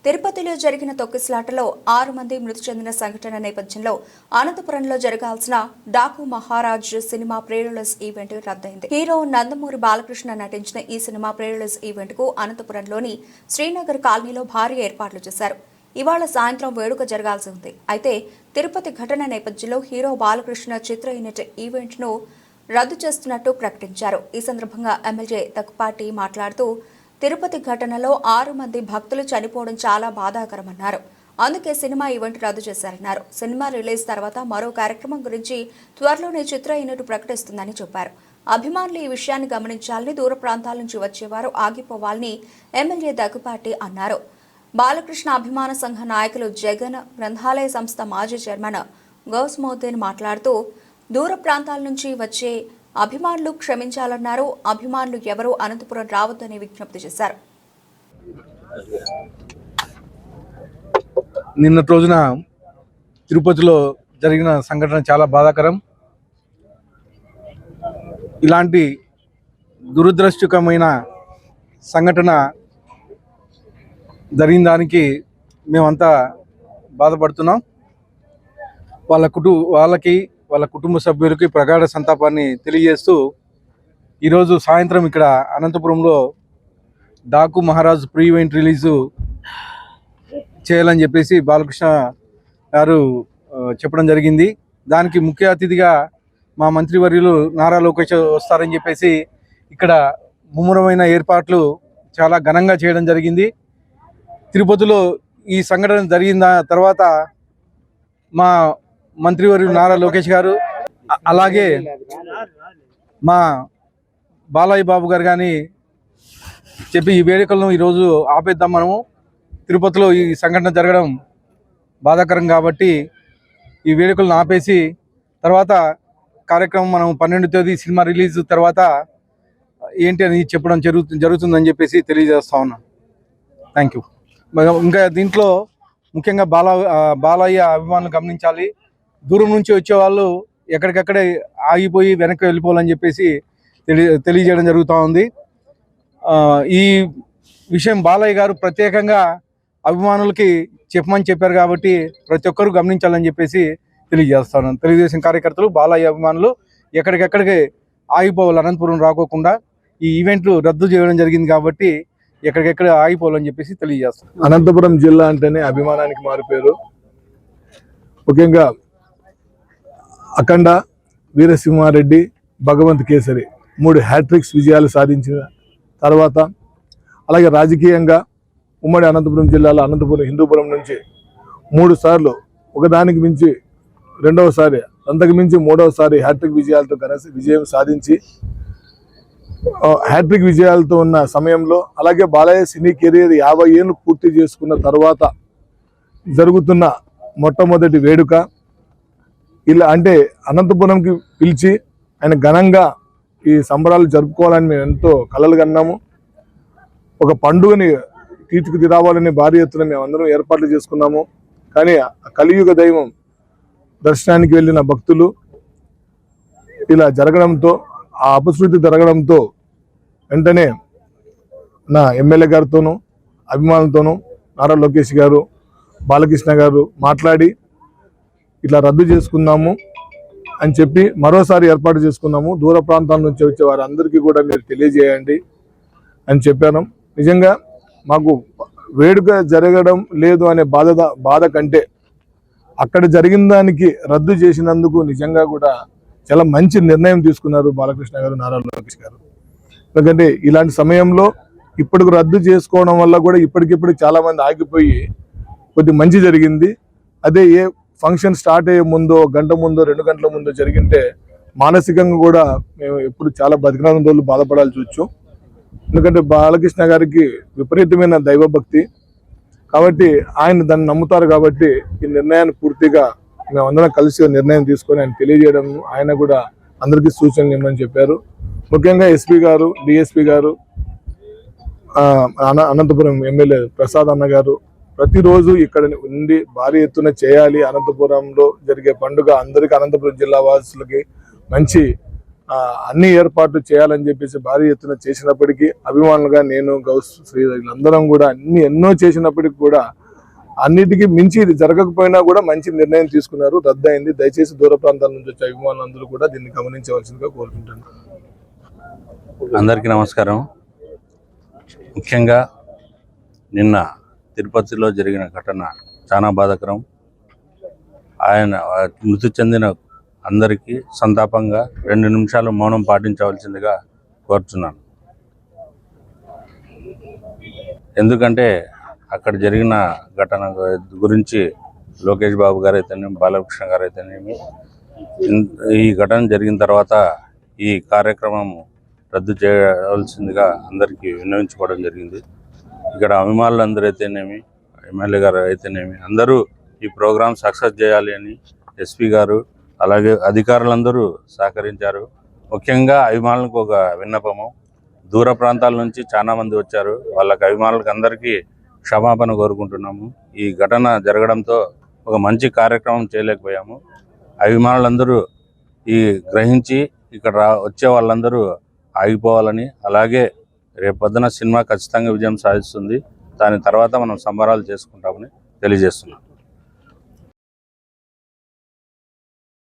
తిరుపతిలో జరిగిన తొక్కిసలాటలో 6 మంది మృతి చెందిన సంఘటన నేపథ్యంలో అనంతపురంలో జరగాల్సిన డాకు మహారాజ్ సినిమా ప్రీ-రిలీజ్ ఈవెంట్ రద్దయింది. హీరో నందమూరి బాలకృష్ణ నటించిన ఈ సినిమా ప్రీ-రిలీజ్ ఈవెంట్ కు అనంతపురంలోని శ్రీనగర్ కాలనీలో భారీ ఏర్పాట్లు చేశారు. ఇవాళ సాయంత్రం వేడుక జరగాల్సి ఉంది. అయితే తిరుపతి ఘటన నేపథ్యంలో హీరో బాలకృష్ణ చిత్ర యూనిట్ ఈవెంట్ ను రద్దు చేస్తున్నట్టు ప్రకటించారు. ఈ సందర్భంగా ఎమ్మెల్యే దగ్గుపాటి మాట్లాడుతూ తిరుపతి ఘటనలో 6 మంది భక్తులు చనిపోవడం చాలా బాధాకరమన్నారు. అందుకే సినిమా ఈవెంట్ రద్దు చేశారన్నారు. సినిమా రిలీజ్ తర్వాత మరో కార్యక్రమం గురించి త్వరలోనే చిత్ర యూనిట్ ప్రకటిస్తుందని చెప్పారు. అభిమానులు ఈ విషయాన్ని గమనించాలని, దూర ప్రాంతాల నుంచి వచ్చేవారు ఆగిపోవాలని ఎమ్మెల్యే దగ్గుపాటి అన్నారు. బాలకృష్ణ అభిమాన సంఘ నాయకులు జగన్, గ్రంథాలయ సంస్థ మాజీ చైర్మన్ గౌస్మోద్దీన్ మాట్లాడుతూ దూర ప్రాంతాల నుంచి వచ్చే అభిమానులు క్షమించాలన్నారు. అభిమానులు ఎవరూ అనంతపురం రావద్దని విజ్ఞప్తి చేశారు. నిన్నటి రోజున తిరుపతిలో జరిగిన సంఘటన చాలా బాధాకరం. ఇలాంటి దురదృష్టకరమైన సంఘటన జరిగిన దానికి మేమంతా బాధపడుతున్నాం. వాళ్ళకి వాళ్ళ కుటుంబ సభ్యులకి ప్రగాఢ సంతాపాన్ని తెలియజేస్తూ ఈరోజు సాయంత్రం ఇక్కడ అనంతపురంలో Daaku Maharaj pre event release చేయాలని చెప్పేసి బాలకృష్ణ గారు చెప్పడం జరిగింది. దానికి ముఖ్య అతిథిగా మా మంత్రివర్యులు నారా లోకేష్ వస్తారని చెప్పేసి ఇక్కడ ముమ్మరమైన ఏర్పాట్లు చాలా ఘనంగా చేయడం జరిగింది. తిరుపతిలో ఈ సంఘటన జరిగిన తర్వాత మా మంత్రివర్యులు నారా లోకేష్ గారు, అలాగే మా బాలయ్య బాబు గారు కానీ చెప్పి ఈ వేడుకలను ఈరోజు ఆపేద్దాం, మనము తిరుపతిలో ఈ సంఘటన జరగడం బాధాకరం కాబట్టి ఈ వేడుకలను ఆపేసి తర్వాత కార్యక్రమం మనం 12వ తేదీ సినిమా రిలీజ్ తర్వాత ఏంటి అని చెప్పడం జరుగుతుందని చెప్పేసి తెలియజేస్తా ఉన్నాను. Thank you. ఇంకా దీంట్లో ముఖ్యంగా బాలయ్య అభిమానులు గమనించాలి. దూరం నుంచి వచ్చే వాళ్ళు ఎక్కడికక్కడే ఆగిపోయి వెనక్కి వెళ్ళిపోవాలని చెప్పేసి తెలియజేయడం జరుగుతూ ఉంది. ఈ విషయం బాలయ్య గారు ప్రత్యేకంగా అభిమానులకి చెప్పమని చెప్పారు కాబట్టి ప్రతి ఒక్కరూ గమనించాలని చెప్పేసి తెలియజేస్తాను. తెలుగుదేశం కార్యకర్తలు, బాలయ్య అభిమానులు ఎక్కడికెక్కడికి ఆగిపోవాలి, అనంతపురం రాకోకుండా ఈ ఈవెంట్లు రద్దు చేయడం జరిగింది కాబట్టి ఎక్కడికెక్కడ ఆగిపోవాలని చెప్పేసి తెలియజేస్తాను. అనంతపురం జిల్లా అంటేనే అభిమానానికి మారిపోయారు. ముఖ్యంగా అఖండ, వీరసింహారెడ్డి, భగవంత్ కేసరి 3 హ్యాట్రిక్స్ విజయాలు సాధించిన తర్వాత, అలాగే రాజకీయంగా ఉమ్మడి అనంతపురం జిల్లాలో అనంతపురం హిందూపురం నుంచి 3 సార్లు ఒకదానికి మించి రెండవసారి, అంతకు మించి 3వసారి హ్యాట్రిక్ విజయాలతో విజయం సాధించి హ్యాట్రిక్ విజయాలతో ఉన్న సమయంలో, అలాగే బాలయ్య సినీ కెరీర్ 50 ఏళ్ళు పూర్తి చేసుకున్న తర్వాత జరుగుతున్న మొట్టమొదటి వేడుక. ఇలా అంటే అనంతపురంకి పిలిచి ఆయన ఘనంగా ఈ సంబరాలు జరుపుకోవాలని మేము ఎంతో కలలు కన్నాము. ఒక పండుగని తీర్చిదిద్దాలని భారీ ఎత్తున మేమందరం ఏర్పాట్లు చేసుకున్నాము. కానీ కలియుగ దైవం దర్శనానికి వెళ్ళిన భక్తులు ఇలా జరగడంతో, ఆ అపశృతి జరగడంతో వెంటనే నా ఎమ్మెల్యే గారితోనూ అభిమానులతోనూ నారా లోకేష్ గారు, బాలకృష్ణ గారు మాట్లాడి ఇట్లా రద్దు చేసుకున్నాము అని చెప్పి మరోసారి ఏర్పాటు చేసుకున్నాము. దూర ప్రాంతాల నుంచి వచ్చే వారందరికీ కూడా మీరు తెలియజేయండి అని చెప్పాను. నిజంగా మాకు వేడుక జరగడం లేదు అనే బాధ కంటే అక్కడ జరిగిన దానికి రద్దు చేసినందుకు నిజంగా కూడా చాలా మంచి నిర్ణయం తీసుకున్నారు బాలకృష్ణ గారు, నారా లోకేష్ గారు. ఎందుకంటే ఇలాంటి సమయంలో ఇప్పటికి రద్దు చేసుకోవడం వల్ల కూడా ఇప్పటికిప్పుడు చాలా మంది ఆగిపోయి కొద్ది మంచి జరిగింది. అదే ఏ ఫంక్షన్ స్టార్ట్ అయ్యే ముందో, గంట ముందో, 2 గంటల ముందో జరిగింటే మానసికంగా కూడా మేము ఎప్పుడు చాలా బతికినంత రోజులు బాధపడాల్సి వచ్చు. ఎందుకంటే బాలకృష్ణ గారికి విపరీతమైన దైవభక్తి కాబట్టి ఆయన దాన్ని నమ్ముతారు. కాబట్టి ఈ నిర్ణయాన్ని పూర్తిగా మేమందరం కలిసి నిర్ణయం తీసుకొని ఆయన తెలియజేయడం, ఆయన కూడా అందరికీ సూచనలు ఇవ్వమని చెప్పారు. ముఖ్యంగా ఎస్పీ గారు, డిఎస్పీ గారు, అనంతపురం ఎమ్మెల్యే ప్రసాద్ అన్న గారు ప్రతిరోజు ఇక్కడ ఉండి భారీ ఎత్తున చేయాలి. అనంతపురంలో జరిగే పండుగ అందరికీ, అనంతపురం జిల్లా వాసులకి మంచి అన్ని ఏర్పాట్లు చేయాలని చెప్పేసి భారీ ఎత్తున చేసినప్పటికీ అభిమానులుగా నేను గౌస్ శ్రీ వీళ్ళందరం కూడా ఎన్నో చేసినప్పటికీ కూడా అన్నిటికీ మించి ఇది జరగకపోయినా కూడా మంచి నిర్ణయం తీసుకున్నారు, రద్దయింది. దయచేసి దూర ప్రాంతాల నుంచి వచ్చే అభిమానులందరూ కూడా దీన్ని గమనించవలసిందిగా కోరుకుంటున్నాను. అందరికీ నమస్కారం. ముఖ్యంగా నిన్న తిరుపతిలో జరిగిన ఘటన చాలా బాధాకరం. ఆయన మృతి చెందిన అందరికీ సంతాపంగా 2 నిమిషాలు మౌనం పాటించవలసిందిగా కోరుచున్నాను. ఎందుకంటే అక్కడ జరిగిన ఘటన గురించి లోకేష్ బాబు గారు అయితేనేమి, బాలకృష్ణ గారు అయితేనేమి, ఈ ఘటన జరిగిన తర్వాత ఈ కార్యక్రమం రద్దు చేయవలసిందిగా అందరికీ విన్నవించుకోవడం జరిగింది. ఇక్కడ అభిమానులందరూ అయితేనేమి, ఎమ్మెల్యే గారు అయితేనేమి అందరూ ఈ ప్రోగ్రాం సక్సెస్ చేయాలి అని ఎస్పీ గారు అలాగే అధికారులందరూ సహకరించారు. ముఖ్యంగా అభిమానులకు ఒక విన్నపము, దూర ప్రాంతాల నుంచి చాలా మంది వచ్చారు, వాళ్ళకి అభిమానులకు అందరికీ క్షమాపణ కోరుకుంటున్నాము. ఈ ఘటన జరగడంతో ఒక మంచి కార్యక్రమం చేయలేకపోయాము. అభిమానులందరూ ఈ గ్రహించి ఇక్కడ వచ్చే వాళ్ళందరూ ఆగిపోవాలని, అలాగే రేపొద్దున సినిమా ఖచ్చితంగా విజయం సాధిస్తుంది, దాని తర్వాత మనం సంబరాలు చేసుకుంటామని తెలియజేస్తున్నాం.